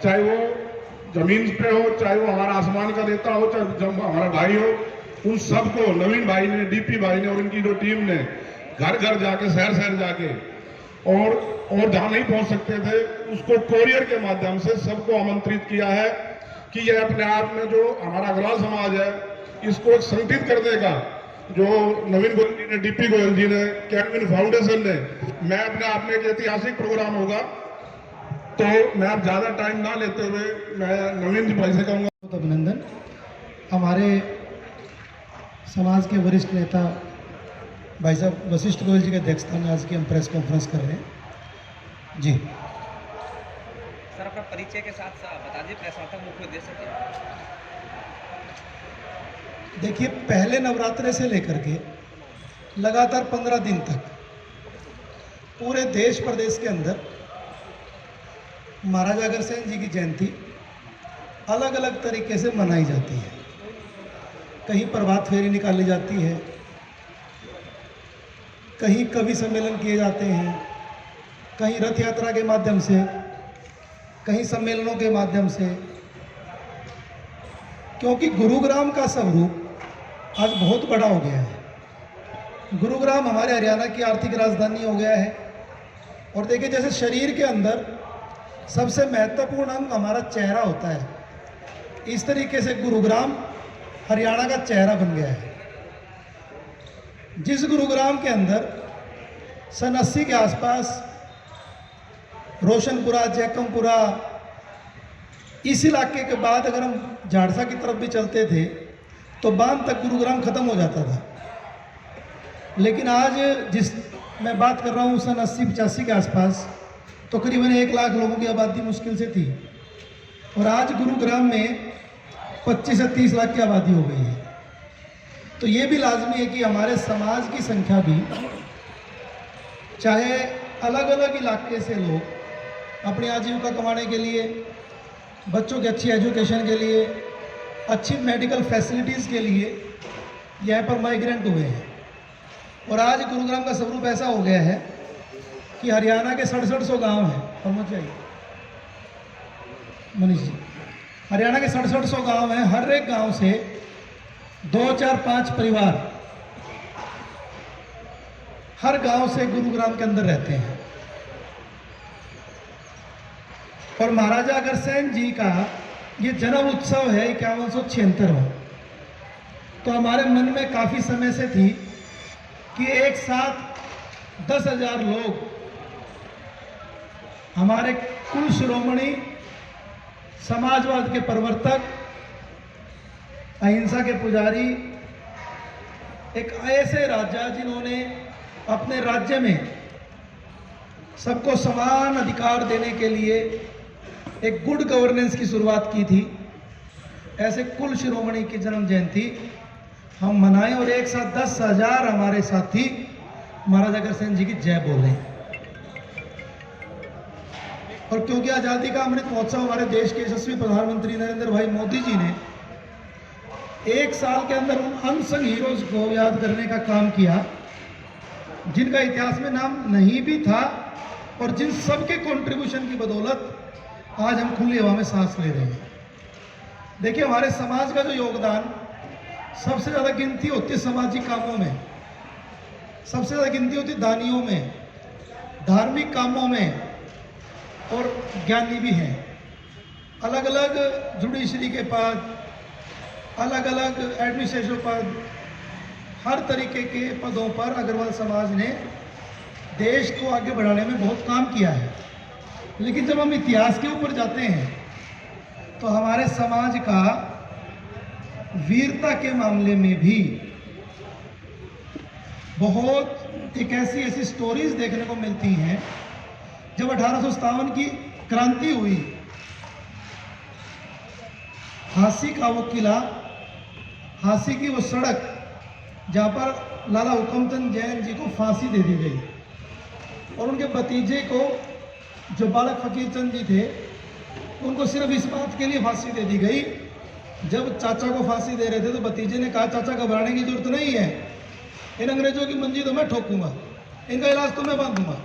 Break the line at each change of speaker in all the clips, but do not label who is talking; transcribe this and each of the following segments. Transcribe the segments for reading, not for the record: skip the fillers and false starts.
चाहे वो जमीन पे हो, चाहे वो हमारा आसमान का नेता हो, चाहे हमारा भाई हो, उन सबको नवीन भाई ने, डीपी भाई ने और उनकी जो टीम ने घर घर जाके, शहर शहर जाके और जहां नहीं पहुंच सकते थे उसको कोरियर के माध्यम से सबको आमंत्रित किया है कि यह अपने आप में जो हमारा अग्रवाल समाज है इसको एक संगठित करने का जो नवीन गोयल जी ने, डीपी गोयल जी ने, कैडमिन फाउंडेशन ने, मैं अपने आप में एक ऐतिहासिक प्रोग्राम होगा। तो मैं अब ज्यादा टाइम ना लेते हुए मैं नवीन जी भाई से कहूंगा।
बहुत अभिनंदन। हमारे समाज के वरिष्ठ नेता भाई साहब वशिष्ठ गोयल जी के अध्यक्षता में आज की हम प्रेस कॉन्फ्रेंस कर रहे हैं। जी
सर, अपना परिचय के साथ बता दीजिए प्रेस वार्ता का मुख्य उद्देश्य क्या है?
देखिए, पहले नवरात्रे से लेकर के लगातार 15 दिन तक पूरे देश प्रदेश के अंदर महाराजा अग्रसेन जी की जयंती अलग अलग तरीके से मनाई जाती है। कहीं प्रभात फेरी निकाली जाती है, कहीं कवि सम्मेलन किए जाते हैं, कहीं रथ यात्रा के माध्यम से, कहीं सम्मेलनों के माध्यम से, क्योंकि गुरुग्राम का स्वरूप आज बहुत बड़ा हो गया है। गुरुग्राम हमारे हरियाणा की आर्थिक राजधानी हो गया है। और देखिए, जैसे शरीर के अंदर सबसे महत्वपूर्ण अंग हमारा चेहरा होता है, इस तरीके से गुरुग्राम हरियाणा का चेहरा बन गया है। जिस गुरुग्राम के अंदर सन 80 के आसपास रोशनपुरा, जैकमपुरा, इस इलाके के बाद अगर हम झाड़सा की तरफ भी चलते थे तो बांध तक गुरुग्राम खत्म हो जाता था। लेकिन आज जिस मैं बात कर रहा हूँ सन 80-85 के आसपास तो करीबन 1 लाख लोगों की आबादी मुश्किल से थी, और आज गुरुग्राम में 25 से 30 लाख की आबादी हो गई है। तो ये भी लाजमी है कि हमारे समाज की संख्या भी, चाहे अलग अलग इलाके से लोग अपनी आजीविका कमाने के लिए, बच्चों की अच्छी एजुकेशन के लिए, अच्छी मेडिकल फैसिलिटीज़ के लिए यहाँ पर माइग्रेंट हुए हैं। और आज गुरुग्राम का स्वरूप ऐसा हो गया है कि हरियाणा के 6700 गांव हैं। पहुँच जाइए मनीष जी, हरियाणा के 6700 गांव हैं। हर एक गांव से 2, 4, 5 परिवार हर गांव से गुरुग्राम के अंदर रहते हैं। और महाराजा अग्रसेन जी का ये जन्म उत्सव है 5176। तो हमारे मन में काफ़ी समय से थी कि एक साथ 10,000 लोग हमारे कुल शिरोमणि, समाजवाद के प्रवर्तक, अहिंसा के पुजारी, एक ऐसे राजा जिन्होंने अपने राज्य में सबको समान अधिकार देने के लिए एक गुड गवर्नेंस की शुरुआत की थी, ऐसे कुल शिरोमणि की जन्म जयंती हम मनाएं और एक साथ 10,000 हमारे साथी महाराजा अग्रसेन जी की जय बोलें। और क्योंकि आज़ादी का अमृत महोत्सव हमारे देश के यशस्वी प्रधानमंत्री नरेंद्र भाई मोदी जी ने 1 साल के अंदर उन अनसंग हीरोज को याद करने का काम किया जिनका इतिहास में नाम नहीं भी था, और जिन सबके कंट्रीब्यूशन की बदौलत आज हम खुली हवा में सांस ले रहे हैं। देखिए, हमारे समाज का जो योगदान सबसे ज़्यादा गिनती होती है सामाजिक कामों में, सबसे ज़्यादा गिनती होती है दानियों में, धार्मिक कामों में, और ज्ञानी भी हैं। अलग अलग जुडिशरी के पद, अलग अलग एडमिनिस्ट्रेटिव पद, हर तरीके के पदों पर अग्रवाल समाज ने देश को आगे बढ़ाने में बहुत काम किया है। लेकिन जब हम इतिहास के ऊपर जाते हैं तो हमारे समाज का वीरता के मामले में भी बहुत एक ऐसी स्टोरीज देखने को मिलती हैं। जब 1857 की क्रांति हुई, झांसी का वो किला, झांसी की वो सड़क जहाँ पर लाला हुकमचंद जैन जी को फांसी दे दी गई, और उनके भतीजे को जो बालक फकीर चंद जी थे उनको सिर्फ इस बात के लिए फांसी दे दी गई, जब चाचा को फांसी दे रहे थे तो भतीजे ने कहा, चाचा घबराने की जरूरत नहीं है, इन अंग्रेजों की मंजी तो मैं ठोकूंगा, इनका इलाज तो मैं बांधूंगा।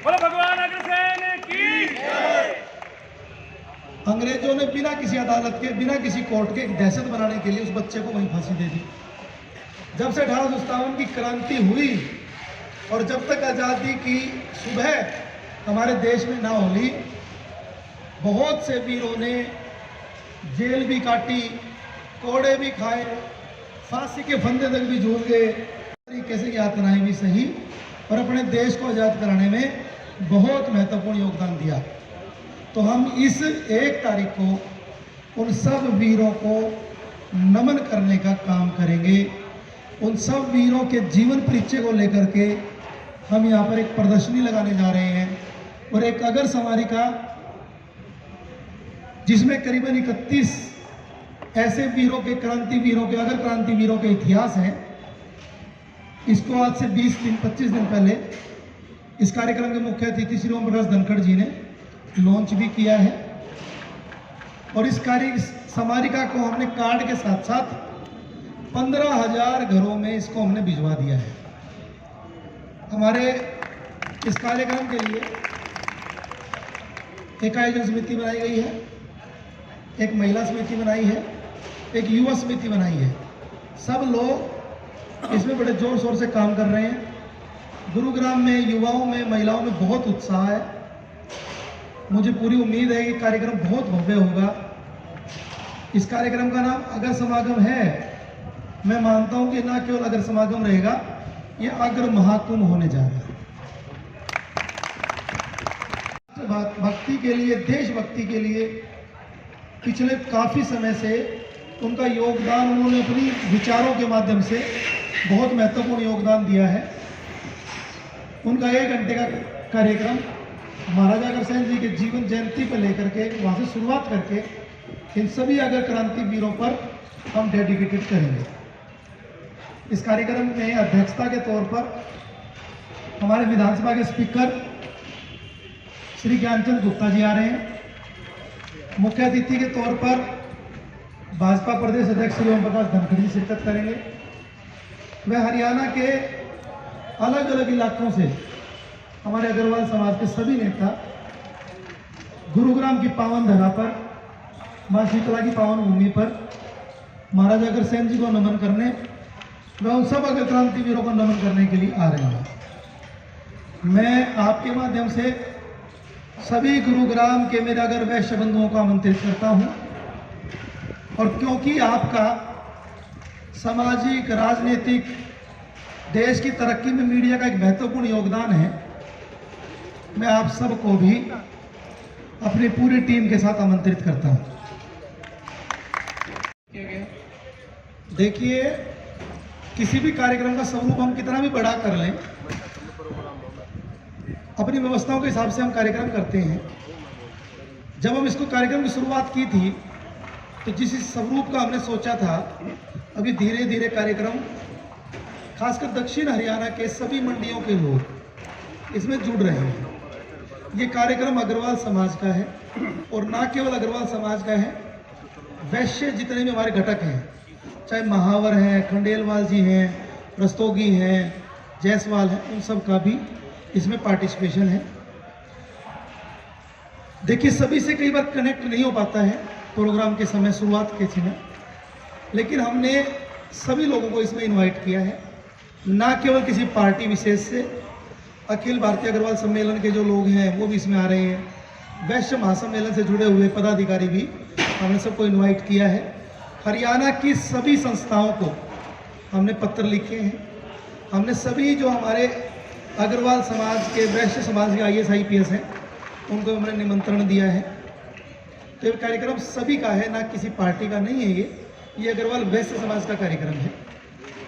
बोलो भगवान अग्रसेन की जय।
अंग्रेजों ने बिना किसी अदालत के, बिना किसी कोर्ट के एक दहशत बनाने के लिए उस बच्चे को वहीं फांसी दे दी। जब से 1857 की क्रांति हुई और जब तक आज़ादी की सुबह हमारे देश में ना होली, बहुत से वीरों ने जेल भी काटी, कोड़े भी खाए, फांसी के फंदे तक भी झूल गए, तरीके से यातनाएं भी सही और अपने देश को आज़ाद कराने में बहुत महत्वपूर्ण योगदान दिया। तो हम इस 1 तारीख को उन सब वीरों को नमन करने का काम करेंगे। उन सब वीरों के जीवन परिचय को लेकर के हम यहाँ पर एक प्रदर्शनी लगाने जा रहे हैं और एक अगर स्मारिका जिसमें करीबन 31 ऐसे वीरों के, क्रांति वीरों के, अगर क्रांति वीरों के इतिहास हैं। इसको आज से 25 दिन पहले इस कार्यक्रम के मुख्य अतिथि श्री ओम प्रकाश धनखड़ जी ने लॉन्च भी किया है और इस स्मारिका को हमने कार्ड के साथ साथ 15,000 घरों में इसको हमने भिजवा दिया है। हमारे इस कार्यक्रम के लिए एक आयोजन समिति बनाई गई है, एक महिला समिति बनाई है, एक युवा समिति बनाई है। सब लोग इसमें बड़े जोर शोर से काम कर रहे हैं। गुरुग्राम में युवाओं में, महिलाओं में बहुत उत्साह है। मुझे पूरी उम्मीद है कि कार्यक्रम बहुत भव्य होगा। इस कार्यक्रम का नाम अगर समागम है। मैं मानता हूं कि ना केवल अगर समागम रहेगा, ये अग्र महाकुंभ होने जा रहा है। भक्ति के लिए, देशभक्ति के लिए पिछले काफी समय से उनका योगदान, उन्होंने अपनी विचारों के माध्यम से बहुत महत्वपूर्ण योगदान दिया है। उनका 1 घंटे का कार्यक्रम महाराजा अग्रसेन जी के जीवन जयंती पर लेकर के वहाँ से शुरुआत करके इन सभी अगर क्रांति वीरों पर हम डेडिकेटेड करेंगे। इस कार्यक्रम में अध्यक्षता के तौर पर हमारे विधानसभा के स्पीकर श्री ज्ञानचंद गुप्ता जी आ रहे हैं। मुख्य अतिथि के तौर पर भाजपा प्रदेश अध्यक्ष श्री ओम प्रकाश धनखड़ जी शिरकत करेंगे। वह हरियाणा के अलग अलग इलाकों से हमारे अग्रवाल समाज के सभी नेता गुरुग्राम की पावन धरा पर, मां शीतला की पावन भूमि पर महाराजा अग्रसेन जी को नमन करने, वह उन सब अगर क्रांति वीरों को नमन करने के लिए आ रहे हैं। मैं आपके माध्यम से सभी गुरुग्राम के मेरे अगर वैश्य बंधुओं को आमंत्रित करता हूं और क्योंकि आपका सामाजिक, राजनीतिक, देश की तरक्की में मीडिया का एक महत्वपूर्ण योगदान है, मैं आप सबको भी अपनी पूरी टीम के साथ आमंत्रित करता हूं। देखिए, किसी भी कार्यक्रम का स्वरूप हम कितना भी बड़ा कर लें, अपनी व्यवस्थाओं के हिसाब से हम कार्यक्रम करते हैं। जब हम इसको कार्यक्रम की शुरुआत की थी तो जिस स्वरूप का हमने सोचा था, अभी धीरे धीरे कार्यक्रम, खासकर दक्षिण हरियाणा के सभी मंडियों के लोग इसमें जुड़ रहे हैं। ये कार्यक्रम अग्रवाल समाज का है और ना केवल अग्रवाल समाज का है, वैश्य जितने भी हमारे घटक हैं, चाहे महावर हैं, खंडेलवाल जी हैं, रस्तोगी हैं, जायसवाल हैं, उन सब का भी इसमें पार्टिसिपेशन है। देखिए, सभी से कई बार कनेक्ट नहीं हो पाता है प्रोग्राम के समय, शुरुआत के समय, लेकिन हमने सभी लोगों को इसमें इनवाइट किया है, ना केवल किसी पार्टी विशेष से। अखिल भारतीय अग्रवाल सम्मेलन के जो लोग हैं वो भी इसमें आ रहे हैं। वैश्य महासम्मेलन से जुड़े हुए पदाधिकारी भी हमने सबको इनवाइट किया है। हरियाणा की सभी संस्थाओं को हमने पत्र लिखे हैं। हमने सभी जो हमारे अग्रवाल समाज के, वैश्य समाज के IAS IPS हैं, उनको हमने निमंत्रण दिया है। तो ये कार्यक्रम सभी का है, ना किसी पार्टी का नहीं है। ये अग्रवाल वैश्य समाज का कार्यक्रम है।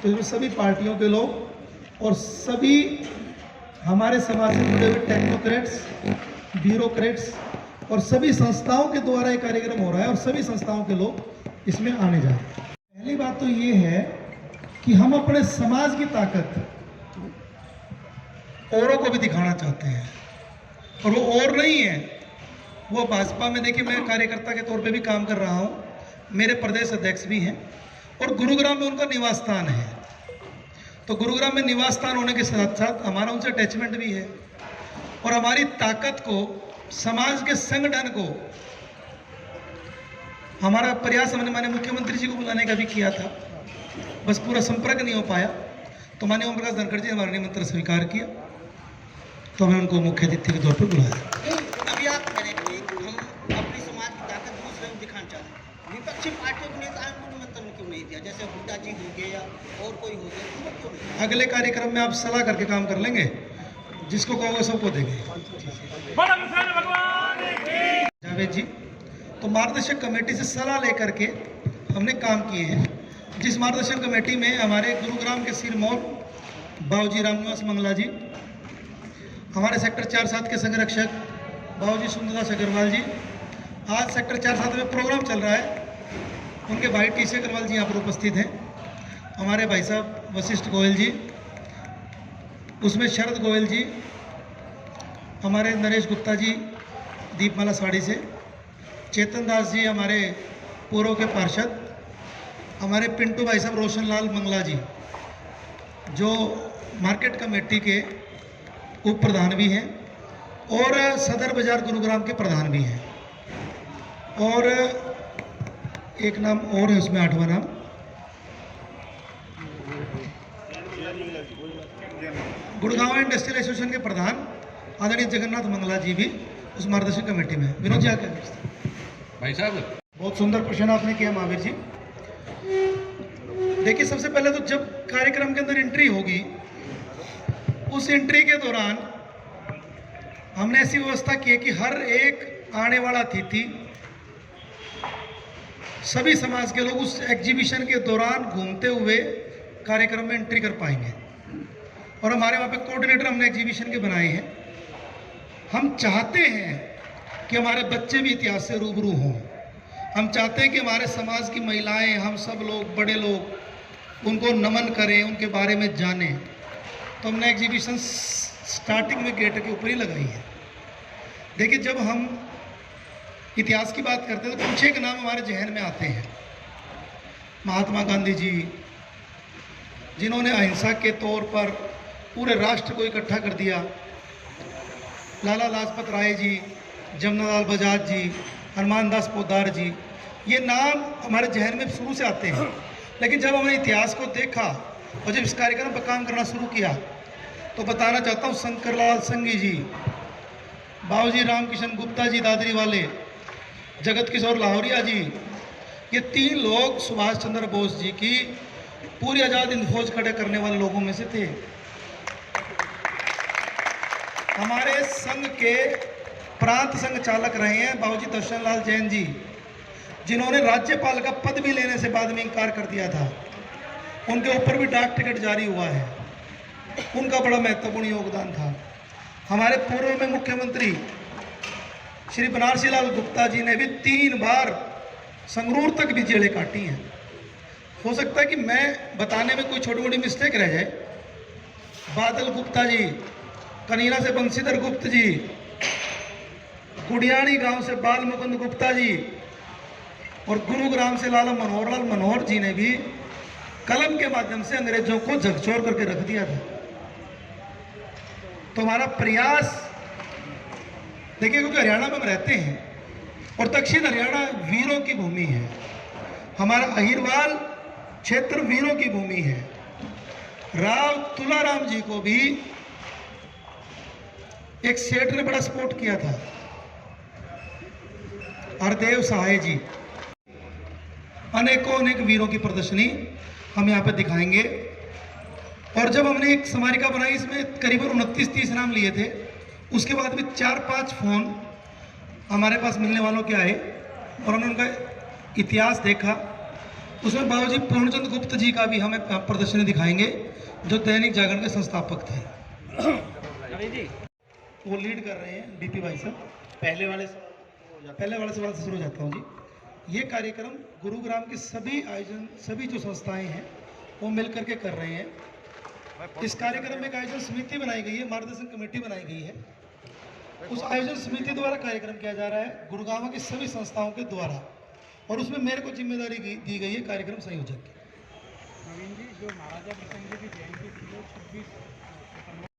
तो इसमें सभी पार्टियों के लोग और सभी हमारे समाज से जुड़े हुए टेक्नोक्रेट्स, ब्यूरोक्रेट्स और सभी संस्थाओं के द्वारा ये कार्यक्रम हो रहा है और सभी संस्थाओं के लोग इसमें आने जा रहे हैं। पहली बात तो ये है कि हम अपने समाज की ताकत औरों को भी दिखाना चाहते हैं, और वो और नहीं है, वो भाजपा में, देखिए मैं कार्यकर्ता के तौर पे भी काम कर रहा हूँ, मेरे प्रदेश अध्यक्ष भी हैं और गुरुग्राम में उनका निवास स्थान है। तो गुरुग्राम में निवास स्थान होने के साथ साथ हमारा उनसे अटैचमेंट भी है और हमारी ताकत को, समाज के संगठन को हमारा प्रयास हमने माननीय मुख्यमंत्री जी को बुलाने का भी किया था, बस पूरा संपर्क नहीं हो पाया। तो माननीय ओम प्रकाश धनखड़ जी ने हमारा निमंत्रण स्वीकार किया, तो हमें उनको मुख्य अतिथि के तौर पर बुलाया।
अभी आप कह रहे थे हम अपनी समाज की ताकत दूसरे को दिखाना चाहते हैं, विपक्षी पार्टियों के नेताओं को निमंत्रण क्यों नहीं दिया? जैसे हुड्डा जी हो गए या और कोई हो गया, उनको क्यों नहीं?
अगले कार्यक्रम में आप सलाह करके काम कर लेंगे, जिसको कहोगे सबको देंगे। जावेद जी, तो मार्गदर्शक कमेटी से सलाह लेकर के हमने काम किए हैं, जिस मार्गदर्शक कमेटी में हमारे गुरुग्राम के सिरमौर बाबूजी रामनिवास मंगला जी, हमारे सेक्टर 4-7 के संरक्षक बाबूजी सुंदरदास अग्रवाल जी, आज सेक्टर 4-7 में प्रोग्राम चल रहा है, उनके भाई टी.सी. अग्रवाल जी यहाँ पर उपस्थित हैं, हमारे भाई साहब वशिष्ठ गोयल जी, उसमें शरद गोयल जी, हमारे नरेश गुप्ता जी दीपमाला साड़ी से, चेतन दास जी हमारे पूर्व के पार्षद, हमारे पिंटू भाई साहब रोशन लाल मंगला जी जो मार्केट कमेटी के उप प्रधान भी हैं और सदर बाजार गुरुग्राम के प्रधान भी हैं, और एक नाम और है उसमें 8वां नाम गुड़गांव इंडस्ट्रियल एसोसिएशन के प्रधान आदरणीय जगन्नाथ मंगला जी भी उस मार्गदर्शक कमेटी में। विनोद जी आगे
भाई साहब,
बहुत सुंदर प्रश्न आपने किया महावीर जी। देखिए, सबसे पहले तो जब कार्यक्रम के अंदर एंट्री होगी, उस एंट्री के दौरान हमने ऐसी व्यवस्था की है कि हर एक आने वाला अतिथि, सभी समाज के लोग उस एग्जीबिशन के दौरान घूमते हुए कार्यक्रम में एंट्री कर पाएंगे। और हमारे वहाँ पे कोऑर्डिनेटर हमने एग्जीबिशन के बनाए हैं। हम चाहते हैं कि हमारे बच्चे भी इतिहास से रूबरू हों, हम चाहते हैं कि हमारे समाज की महिलाएं, हम सब लोग, बड़े लोग उनको नमन करें, उनके बारे में जानें। तो हमने एग्जीबिशन स्टार्टिंग में गेट के ऊपर ही लगाई है। देखिए, जब हम इतिहास की बात करते हैं तो कुछ एक नाम हमारे जहन में आते हैं। महात्मा गांधी जी, जिन्होंने अहिंसा के तौर पर पूरे राष्ट्र को इकट्ठा कर दिया, लाला लाजपत राय जी, जमनालाल बजाज जी, हनुमान दास पोद्दार जी, ये नाम हमारे जहन में शुरू से आते हैं। लेकिन जब हमने इतिहास को देखा और जब इस कार्यक्रम पर काम करना शुरू किया, तो बताना चाहता हूँ, शंकरलाल संघी जी, बाबूजी रामकिशन गुप्ता जी दादरी वाले, जगत किशोर लाहौरिया जी, ये 3 लोग सुभाष चंद्र बोस जी की पूरी आज़ाद हिंद फौज खड़े करने वाले लोगों में से थे। हमारे संघ के प्रांत संघ चालक रहे हैं बाबूजी दर्शन लाल जैन जी, जिन्होंने राज्यपाल का पद भी लेने से बाद में इनकार कर दिया था। उनके ऊपर भी डाक टिकट जारी हुआ है, उनका बड़ा महत्वपूर्ण योगदान था। हमारे पूर्व में मुख्यमंत्री श्री बनारसी लाल गुप्ता जी ने भी 3 बार संगरूर तक भी जेलें काटी हैं। हो सकता है कि मैं बताने में कोई छोटी मोटी मिस्टेक रह जाए। बादल गुप्ता जी, कनीरा से बंशीधर गुप्त जी, गुड़ियाणी गांव से बाल मुकुंद गुप्ता जी और गुरुग्राम से लाला मनोहर लाल मनोहर जी ने भी कलम के माध्यम से अंग्रेजों को झकझोर करके रख दिया था। तो हमारा प्रयास देखिए, क्योंकि हरियाणा में हम रहते हैं और दक्षिण हरियाणा वीरों की भूमि है, हमारा अहिरवाल क्षेत्र वीरों की भूमि है। राव तुलाराम जी को भी एक सेठ ने बड़ा सपोर्ट किया था, हरदेव सहाय जी। अनेकों अनेक वीरों की प्रदर्शनी हम यहाँ पे दिखाएंगे। और जब हमने एक स्मारिका बनाई, इसमें करीबन 29-30 नाम लिए थे। उसके बाद भी 4-5 फोन हमारे पास मिलने वालों के आए और हमने उनका इतिहास देखा। उसमें बाबूजी पूर्णचंद गुप्त जी का भी हमें प्रदर्शनी दिखाएंगे, जो दैनिक जागरण के संस्थापक थे। वो लीड कर रहे हैं डीपी भाई साहब। पहले वाले सवाल से शुरू हो जाता हूँ जी। ये कार्यक्रम गुरुग्राम के सभी आयोजन, सभी जो संस्थाएं हैं वो मिल करके कर रहे हैं। इस कार्यक्रम में एक आयोजन समिति बनाई गई है, मार्गदर्शन कमेटी बनाई गई है। उस आयोजन समिति द्वारा कार्यक्रम किया जा रहा है गुरुग्राम की सभी संस्थाओं के द्वारा, और उसमें मेरे को जिम्मेदारी दी गई है कार्यक्रम संयोजक की।
नवीन जी, जो महाराजा प्रताप जी की जयंती थी वो 26